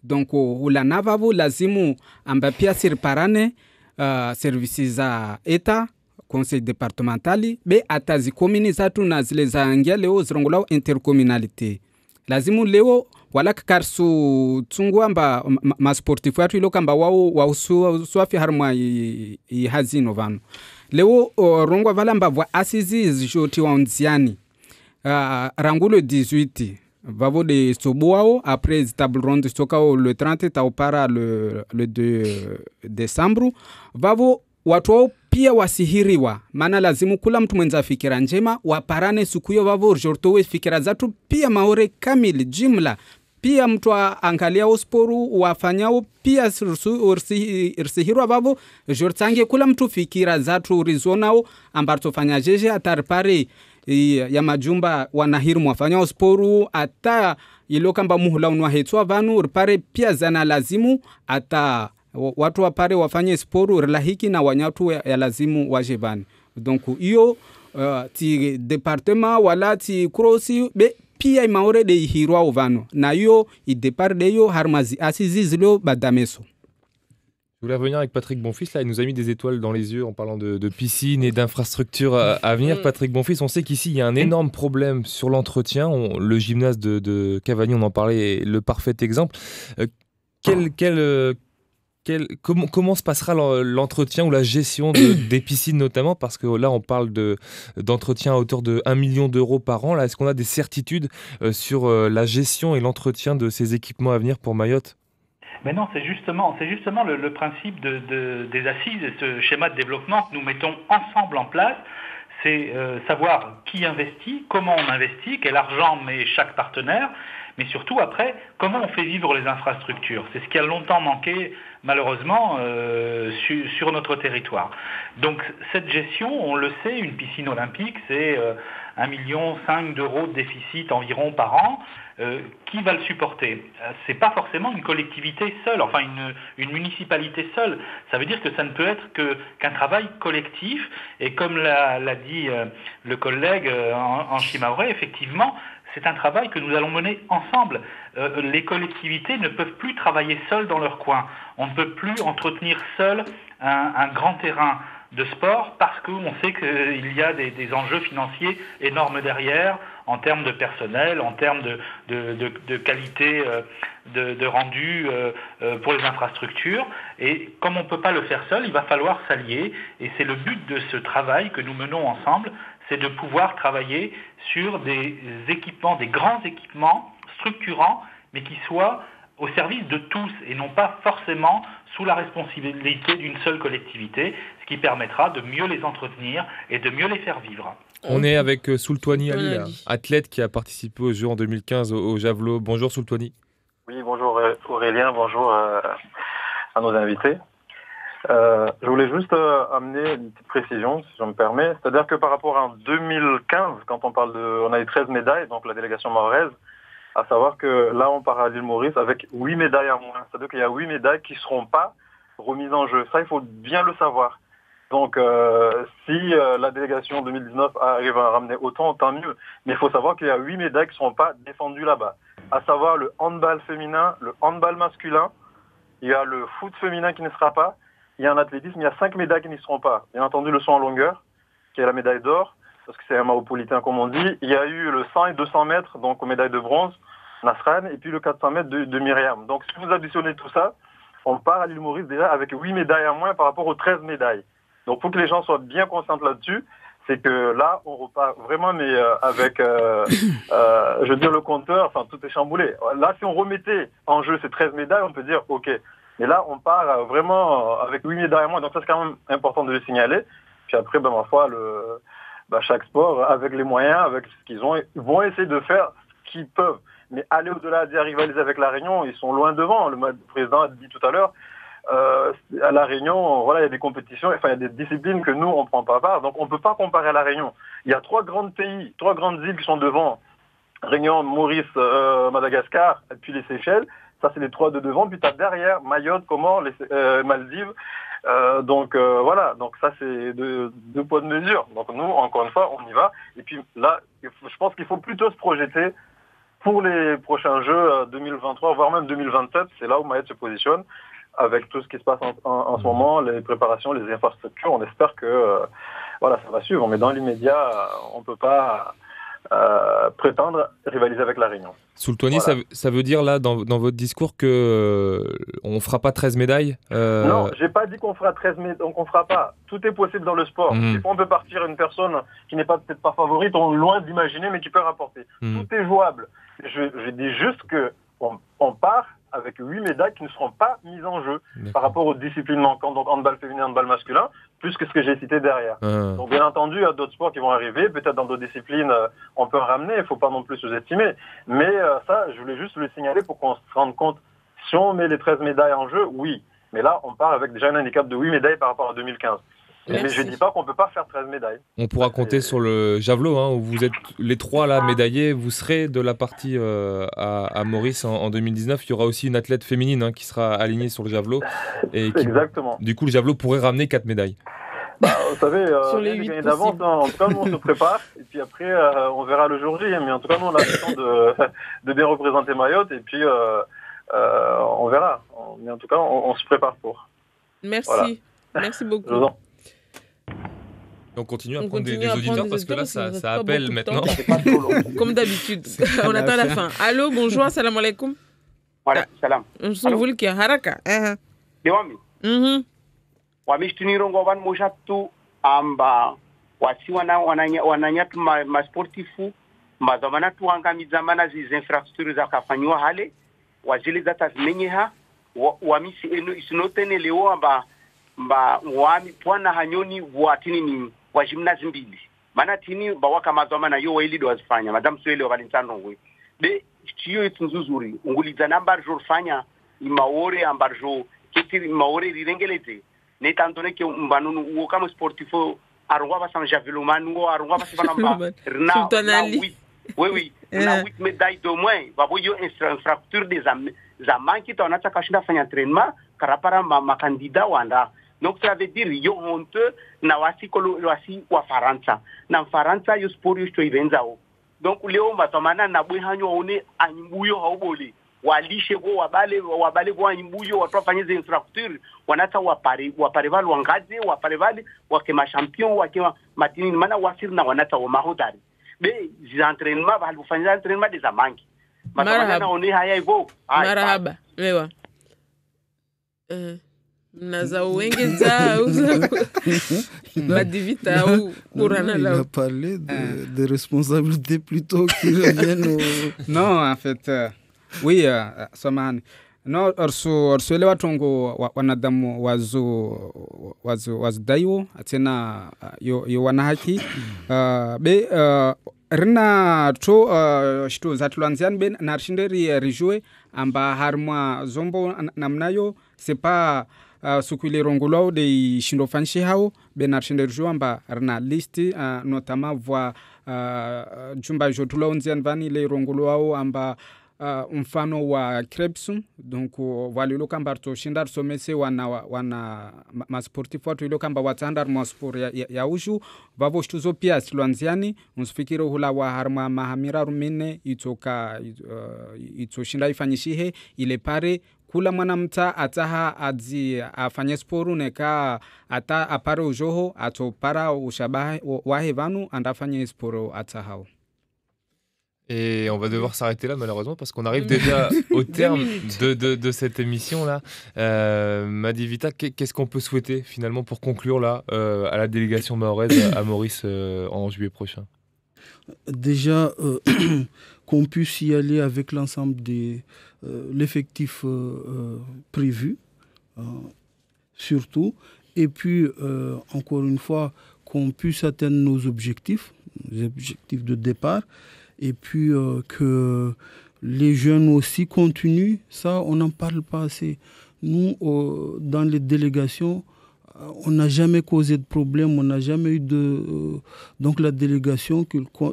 Donc ulanavavu lazimu amba pia siriparane servisi za eta conseil départementali be atazi komini zatu na zile za ngia leo zirongolao intercommunalité. Lazimu leo wala karsu tsungu amba masportifu yatu ilo kamba wao suafi harma i hazino vano. Leo rongwa vala amba vwa asizi zishoti wa unziani rangulo 18 vavo de soboao après table ronde stokao le 30 taupara le 2 décembre vavo watu pia wasihiriwa maana lazimu kula mtu mwenza fikira njema waparane siku hiyo vavo jortowe fikira zatu pia maore kamili jimla pia mtu angalia usporu wafanyao pia irsihirwa vavo jortange kula mtu fikira zatu rizonao ambato fanya jeje atarpare ya majumba wanahiru mwafanya usporu ata ilo kamba muhula unwa hetwa vanu ripare pia zana lazimu ata watu wapare wafanye sporu relahiki na wanyatu ya lazimu wajebani. Donc iyo ti departement wala ti krosi be pia imaore de ihirwa ovano na iyo i départ de yo harmazi asizi zilo badameso. Je voulais revenir avec Patrick Bonfils, là il nous a mis des étoiles dans les yeux en parlant de piscines et d'infrastructures à venir. Patrick Bonfils, on sait qu'ici il y a un énorme problème sur l'entretien, le gymnase de Cavani, on en parlait, est le parfait exemple. Comment se passera l'entretien ou la gestion des piscines notamment, parce que là on parle d'entretien à hauteur de 1 million d'euros par an. Là, est-ce qu'on a des certitudes sur la gestion et l'entretien de ces équipements à venir pour Mayotte ? Mais non, c'est justement le principe des assises et ce schéma de développement que nous mettons ensemble en place. C'est savoir qui investit, comment on investit, quel argent met chaque partenaire, mais surtout après, comment on fait vivre les infrastructures. C'est ce qui a longtemps manqué, malheureusement, sur notre territoire. Donc cette gestion, on le sait, une piscine olympique, c'est 1,5 million d'euros de déficit environ par an. Qui va le supporter ? C'est pas forcément une collectivité seule, enfin une municipalité seule. Ça veut dire que ça ne peut être qu'un travail collectif. Et comme l'a dit le collègue en Chimaoré, effectivement, c'est un travail que nous allons mener ensemble. Les collectivités ne peuvent plus travailler seules dans leur coin. On ne peut plus entretenir seul un grand terrain de sport parce qu'on sait qu'il y a des enjeux financiers énormes derrière en termes de personnel, en termes de qualité de rendu pour les infrastructures. Et comme on ne peut pas le faire seul, il va falloir s'allier. Et c'est le but de ce travail que nous menons ensemble, c'est de pouvoir travailler sur des équipements, des grands équipements structurants, mais qui soient au service de tous et non pas forcément sous la responsabilité d'une seule collectivité, ce qui permettra de mieux les entretenir et de mieux les faire vivre. On est avec Soultouani Ali, athlète qui a participé aux Jeux en 2015 au Javelot. Bonjour Soultouani. Oui, bonjour Aurélien, bonjour à nos invités. Je voulais juste amener une petite précision, si je me permets. C'est-à-dire que par rapport à 2015, quand on a eu 13 médailles, donc la délégation mahoraise, à savoir que là, on part à l'île Maurice avec 8 médailles en moins. C'est-à-dire qu'il y a 8 médailles qui ne seront pas remises en jeu. Ça, il faut bien le savoir. Donc, si la délégation 2019 arrive à ramener autant, tant mieux. Mais il faut savoir qu'il y a 8 médailles qui ne seront pas défendues là-bas. À savoir le handball féminin, le handball masculin, il y a le foot féminin qui ne sera pas, il y a un athlétisme, il y a 5 médailles qui n'y seront pas. Bien entendu, le saut en longueur, qui est la médaille d'or, parce que c'est un mahopolitain comme on dit. Il y a eu le 100 et 200 mètres, donc aux médailles de bronze, Nasran, et puis le 400 mètres de Myriam. Donc si vous additionnez tout ça, on part à l'île Maurice déjà avec 8 médailles en moins par rapport aux 13 médailles. Donc pour que les gens soient bien conscients là-dessus, c'est que là, on repart vraiment, mais avec, je veux dire, le compteur, enfin tout est chamboulé. Là, si on remettait en jeu ces 13 médailles, on peut dire, ok. Mais là, on part vraiment avec 8 médailles en moins, donc ça c'est quand même important de le signaler. Puis après, ma foi, chaque sport, avec les moyens, avec ce qu'ils ont, ils vont essayer de faire ce qu'ils peuvent. Mais aller au-delà d'y rivaliser avec La Réunion, ils sont loin devant. Le président a dit tout à l'heure, à La Réunion, voilà, il y a des compétitions, enfin, il y a des disciplines que nous, on ne prend pas part. Donc, on ne peut pas comparer à La Réunion. Il y a 3 grands pays, 3 grandes îles qui sont devant Réunion, Maurice, Madagascar, et puis les Seychelles. Ça, c'est les 3 de devant. Puis tu as derrière Mayotte, Comores, les Maldives. Voilà, donc ça, c'est deux poids de mesure. Donc nous, encore une fois, on y va. Et puis là, je pense qu'il faut plutôt se projeter pour les prochains Jeux 2023, voire même 2027. C'est là où Mayotte se positionne. Avec tout ce qui se passe en ce moment, les préparations, les infrastructures, on espère que voilà, ça va suivre. Mais dans l'immédiat, on ne peut pas prétendre rivaliser avec la Réunion. Soultouani, voilà. ça veut dire là, dans votre discours, qu'on ne fera pas 13 médailles Non, je n'ai pas dit qu'on fera 13 médailles, donc on ne fera pas. Tout est possible dans le sport. Des fois, on peut partir une personne qui n'est peut-être pas favorite, on est loin d'imaginer, mais qui peut rapporter. Tout est jouable. Je dis juste qu'on part avec 8 médailles qui ne seront pas mises en jeu par rapport aux disciplines manquantes, donc handball féminin, handball masculin, plus que ce que j'ai cité derrière. Donc bien entendu, il y a d'autres sports qui vont arriver, peut-être dans d'autres disciplines, on peut en ramener, il ne faut pas non plus sous-estimer. Mais ça, je voulais juste le signaler pour qu'on se rende compte, si on met les 13 médailles en jeu, oui. Mais là, on part avec déjà un handicap de 8 médailles par rapport à 2015. Mais je ne dis pas qu'on ne peut pas faire 13 médailles. On pourra compter sur le javelot, où vous êtes les 3 là, médaillés. Vous serez de la partie à Maurice en 2019. Il y aura aussi une athlète féminine qui sera alignée sur le javelot. Et exactement. Du coup, le javelot pourrait ramener 4 médailles. Vous savez, on a gagné d'avance. En tout cas, nous, on se prépare. Et puis après, on verra le jour J. Mais en tout cas, nous, on a le temps de bien représenter Mayotte. Et puis, on verra. Mais en tout cas, on se prépare pour. Merci. Voilà. Merci beaucoup. On continue à prendre des auditeurs parce que là, ça appelle maintenant. Comme d'habitude. On attend la fin. Allô, bonjour, assalamu alaikum. Wa salam. Msumvulkia haraka. Dewami. Wamishtuniro ngoban moshatu amba wasi wananyatu masportifu mazamana tuangamiza mana zizi infrastructures zakafanywa hale wazile zata zimenyeha wamisi isinotene leo amba wami pwana hanyoni watini ni wa gymnase mbili mana tini bawaka mazamana yo wailido wazifanya madam swele wabalintano we be chiyo itunzuzuri unguliza namba jorfanya imaore ambarjo kitiri maore rirengelete netantone ke mbanunu uo kama sportifo arungwa basa javelomanu arungwa basa banamba rna oui na 8 médailles de moins babo yo infrastructure des zaman qui tona ta kashinda fanya entraînement karapara ma candidat wanda donc ça veut dire yo honteux na wasi wa Faransa na Faransa yo sport yo ivenzao donc leo matomana na bwe hanyo one anyimbuyo haubole walishe go wabale go anyimbuyo watu wafanye ze infrastructure wanata wapare vale wangaze wapare vale wakema champion wakema matini mana wasir na wanata wa mahodari be zi entraînement ba halufanya entraînement des amanki matomana na one haya hivyo marhaba lewa Naza uengeza Madivita ou Kurana là. Il a parlé de responsabilités plutôt qui reviennent au... Non, en fait, oui, Soman. No, orso watu wanadamu wazu dayo tena yo wanahaki be rina to shito zatlanzian ben narshinderi rijouer amba harmwa zombo namnayo c'est pas sukuli rongolo de shindo fanshi hao ben narshinderi rijouer amba rina listi notamment voix jumba jotula onzian vani le rongolo hao amba mfano wa Krebsum donc walilo kamba to somese wana masportif watu ilo kamba watandar masport ya ushu vavo shtuzo pia silwanziani unsifikire hula wa harma mahamira rumine itoshinda ifanyishihe ile pare kula mwanamta ataha adzi afanye sporu neka ata apare ujoho atopara ushabahe wahevanu andafanye sporu atahao. Et on va devoir s'arrêter là malheureusement parce qu'on arrive déjà au terme de cette émission-là. Madivita, qu'est-ce qu'on peut souhaiter finalement pour conclure là à la délégation mahoraise à Maurice en juillet prochain? Déjà qu'on puisse y aller avec l'ensemble de l'effectif prévu, surtout. Et puis, encore une fois, qu'on puisse atteindre nos objectifs de départ. Et puis que les jeunes aussi continuent, ça on n'en parle pas assez. Nous, dans les délégations, on n'a jamais causé de problème, on n'a jamais eu de... donc la délégation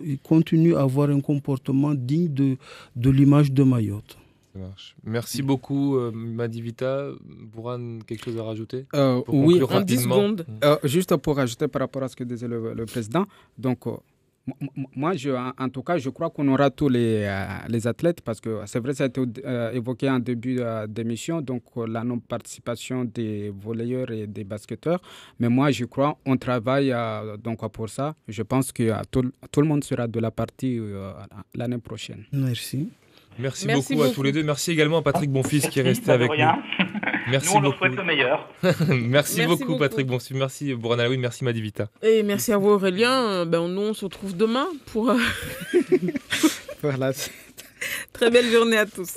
il continue à avoir un comportement digne de l'image de Mayotte. Ça marche. Merci beaucoup, Madivita. Bourhan, quelque chose à rajouter Oui, en 10 secondes. Juste pour rajouter par rapport à ce que disait le président. Donc, moi, en tout cas, je crois qu'on aura tous les athlètes parce que c'est vrai, ça a été évoqué en début d'émission, donc la non-participation des volleyeurs et des basketteurs. Mais moi, je crois on travaille donc pour ça. Je pense que tout le monde sera de la partie l'année prochaine. Merci. Merci beaucoup à tous les deux. Merci également à Patrick Bonfils qui est resté avec nous. Merci nous, on beaucoup. leur souhaite le meilleur. Merci beaucoup, Patrick Bonfils. Merci, Bourhan Alaoui. Merci, Madivita. Et merci à vous, Aurélien. Nous, on se retrouve demain pour... Voilà. Très belle journée à tous.